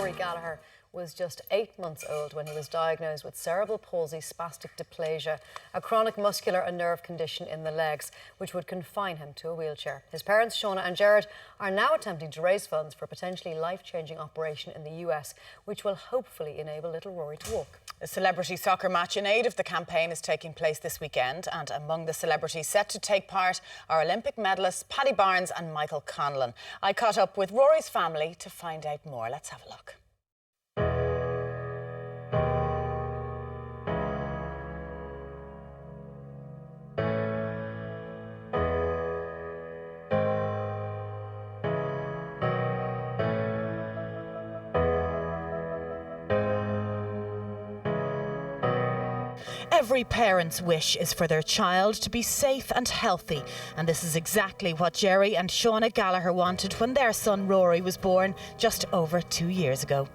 Rory Gallagher was just 8 months old when he was diagnosed with cerebral palsy, spastic diplegia, a chronic muscular and nerve condition in the legs, which would confine him to a wheelchair. His parents, Shauna and Gerard, are now attempting to raise funds for a potentially life-changing operation in the US, which will hopefully enable little Rory to walk. A celebrity soccer match in aid of the campaign is taking place this weekend, and among the celebrities set to take part are Olympic medalists Paddy Barnes and Michael Conlon. I caught up with Rory's family to find out more. Let's have a look. Every parent's wish is for their child to be safe and healthy, and this is exactly what Jerry and Shauna Gallagher wanted when their son Rory was born just over 2 years ago.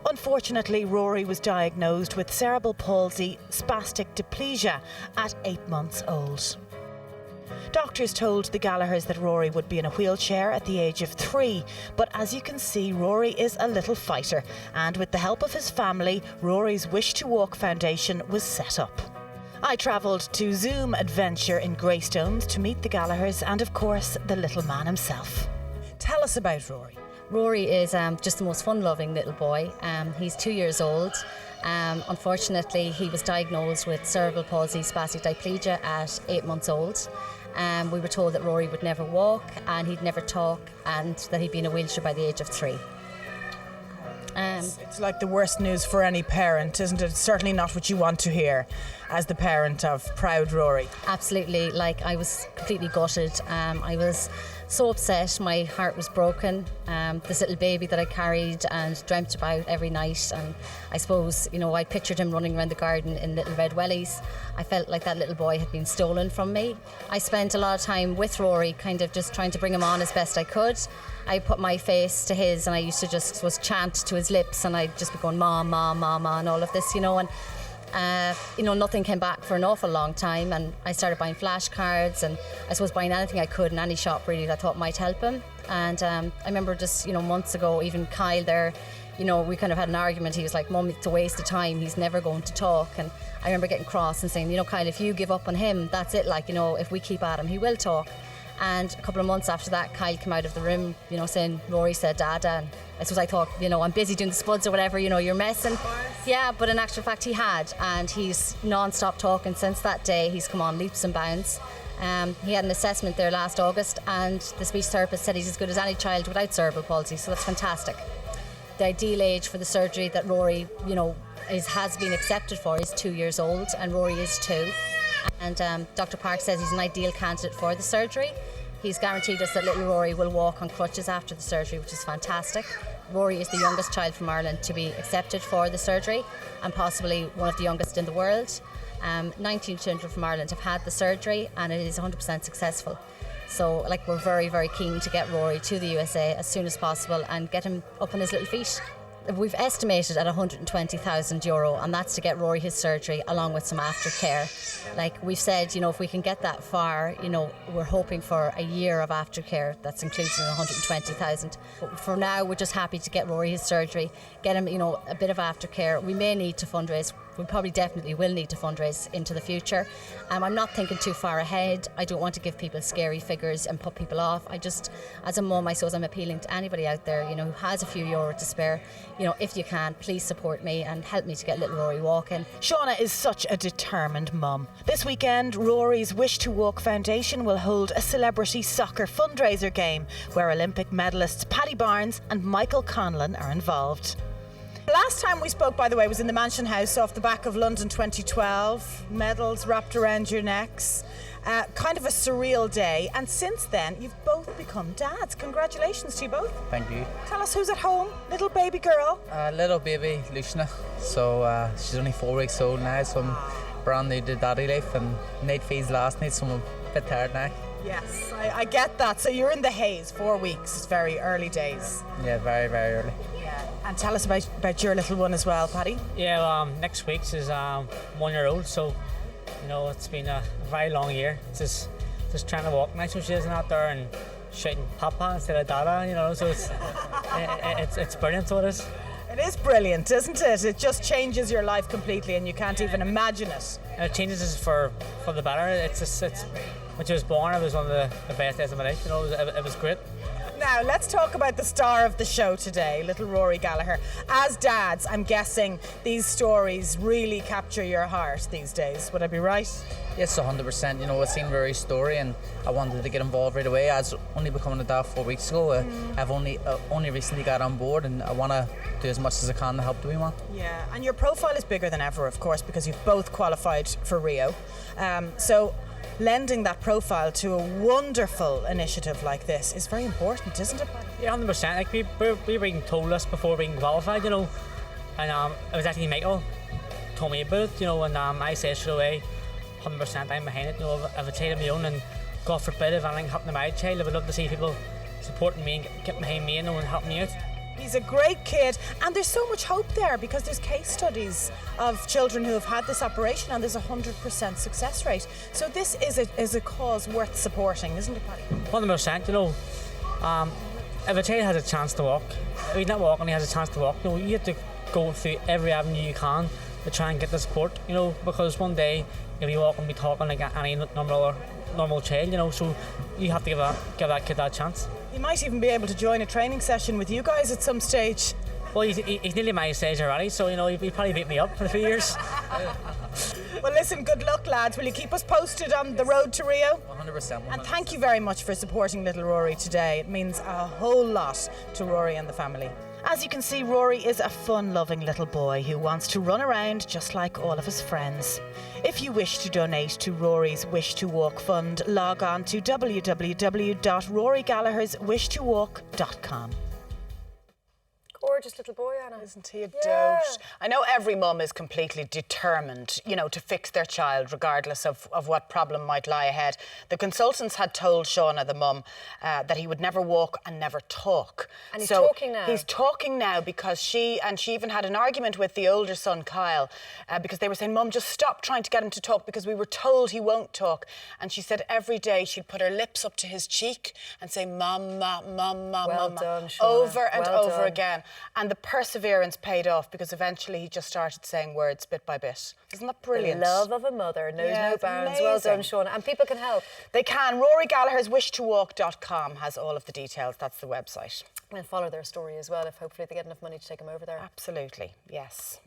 Unfortunately, Rory was diagnosed with cerebral palsy, spastic diplegia at 8 months old. Doctors told the Gallaghers that Rory would be in a wheelchair at the age of 3, but as you can see, Rory is a little fighter, and with the help of his family, Rory's Wish to Walk Foundation was set up. I travelled to Zoom Adventure in Greystones to meet the Gallaghers and, of course, the little man himself. Tell us about Rory. Rory is just the most fun-loving little boy. He's 2 years old. Unfortunately, he was diagnosed with cerebral palsy, spastic diplegia at 8 months old. We were told that Rory would never walk and he'd never talk and that he'd be in a wheelchair by the age of 3. It's like the worst news for any parent, isn't it? It's certainly not what you want to hear as the parent of proud Rory. Absolutely. Like, I was completely gutted. I was so upset. My heart was broken. This little baby that I carried and dreamt about every night, and I suppose, you know, I pictured him running around the garden in little red wellies. I felt like that little boy had been stolen from me. I spent a lot of time with Rory, kind of just trying to bring him on as best I could. I put my face to his and I used to just chant to his lips, and I'd just be going, Mom, Mom, Mama, and all of this, you know, and nothing came back for an awful long time, and I started buying flashcards and I suppose buying anything I could in any shop really that I thought might help him. And I remember just, months ago, even Kyle there, we kind of had an argument. He was like, Mum, it's a waste of time, he's never going to talk. And I remember getting cross and saying, Kyle, if you give up on him, that's it, if we keep at him, he will talk. And a couple of months after that, Kyle came out of the room, saying, Rory said Dada. And I suppose I thought, I'm busy doing the spuds or whatever, you're messing. Yeah, but in actual fact he had, and he's non-stop talking since that day. He's come on leaps and bounds. He had an assessment there last August, and the speech therapist said he's as good as any child without cerebral palsy, so that's fantastic. The ideal age for the surgery that Rory, has been accepted for is 2 years old, and Rory is 2. And Dr. Park says he's an ideal candidate for the surgery. He's guaranteed us that little Rory will walk on crutches after the surgery, which is fantastic. Rory is the youngest child from Ireland to be accepted for the surgery, and possibly one of the youngest in the world. 19 children from Ireland have had the surgery, and it is 100% successful. So we're very, very keen to get Rory to the USA as soon as possible and get him up on his little feet. We've estimated at €120,000, and that's to get Rory his surgery along with some aftercare. We've said, if we can get that far, we're hoping for a year of aftercare that's included in 120,000. But for now, we're just happy to get Rory his surgery, get him, a bit of aftercare. We may need to fundraise. We probably definitely will need to fundraise into the future. I'm not thinking too far ahead. I don't want to give people scary figures and put people off. I just, as a mum, I suppose I'm appealing to anybody out there, who has a few euro to spare. If you can, please support me and help me to get little Rory walking. Shauna is such a determined mum. This weekend, Rory's Wish to Walk Foundation will hold a celebrity soccer fundraiser game where Olympic medalists Paddy Barnes and Michael Conlon are involved. Last time we spoke, by the way, was in the Mansion House off the back of London 2012. Medals wrapped around your necks. Kind of a surreal day. And since then, you've both become dads. Congratulations to you both. Thank you. Tell us who's at home. Little baby girl. Little baby Luciana. So she's only 4 weeks old now, so I'm brand new to daddy life, and Nate feeds last night, so I'm a bit tired now. Yes, I get that. So you're in the haze, 4 weeks. It's very early days. Yeah, very, very early. Yeah. And tell us about your little one as well, Paddy. Yeah, next week is 1 year old, so it's been a very long year. Just trying to walk nice when she isn't out there and shouting Papa instead of Dada, so it's brilliant, so it is. It is brilliant, isn't it? It just changes your life completely and you can't even imagine it. And it changes us for the better. It's when she was born, it was one of the best days of my life. You know, it was great. Now, let's talk about the star of the show today, little Rory Gallagher. As dads, I'm guessing these stories really capture your heart these days. Would I be right? Yes, 100%. You know, I've seen Rory's story and I wanted to get involved right away. I was only becoming a dad 4 weeks ago. I've only recently got on board and I want to do as much as I can to help the wee one. Yeah, and your profile is bigger than ever, of course, because you've both qualified for Rio. So lending that profile to a wonderful initiative like this is very important, isn't it? Yeah, 100%. Like we were being told this before being qualified, you know, and it was actually Michael told me about it, you know, and I said straight away, 100% I'm behind it. You know, if a child of my own, and God forbid if anything happened to my child, I would love to see people supporting me and getting behind me, you know, and helping me out. He's a great kid, and there's so much hope there because there's case studies of children who have had this operation and there's a 100% success rate. So this is a cause worth supporting, isn't it, Paddy? 100%, you know. If a child has a chance to walk, if he's not walking, he has a chance to walk, you know, you have to go through every avenue you can to try and get the support, you know, because one day you'll be walking, be talking like any normal child, you know, so you have to give that kid that chance. He might even be able to join a training session with you guys at some stage. Well, he's nearly my stage already, so, you know, he probably beat me up for a few years. Well, listen, good luck, lads. Will you keep us posted on the road to Rio? 100%. And thank you very much for supporting little Rory today. It means a whole lot to Rory and the family. As you can see, Rory is a fun-loving little boy who wants to run around just like all of his friends. If you wish to donate to Rory's Wish to Walk Fund, log on to www.rorygallagherswishtowalk.com. Gorgeous little boy, Anna. Isn't he a dote? I know every mum is completely determined, you know, to fix their child regardless of what problem might lie ahead. The consultants had told Shauna, the mum, that he would never walk and never talk. And he's talking now. He's talking now because she even had an argument with the older son, Kyle, because they were saying, Mum, just stop trying to get him to talk because we were told he won't talk. And she said every day she'd put her lips up to his cheek and say, Mama, Mama, Well Mama, done, Shauna. over and Well over done. again. And the perseverance paid off because eventually he just started saying words bit by bit. Isn't that brilliant? The love of a mother knows Yeah, no it's bounds. Well done, amazing. Shauna. And people can help. They can. Rory Gallagher's wishtowalk.com has all of the details. That's the website. And follow their story as well if hopefully they get enough money to take them over there. Absolutely, yes.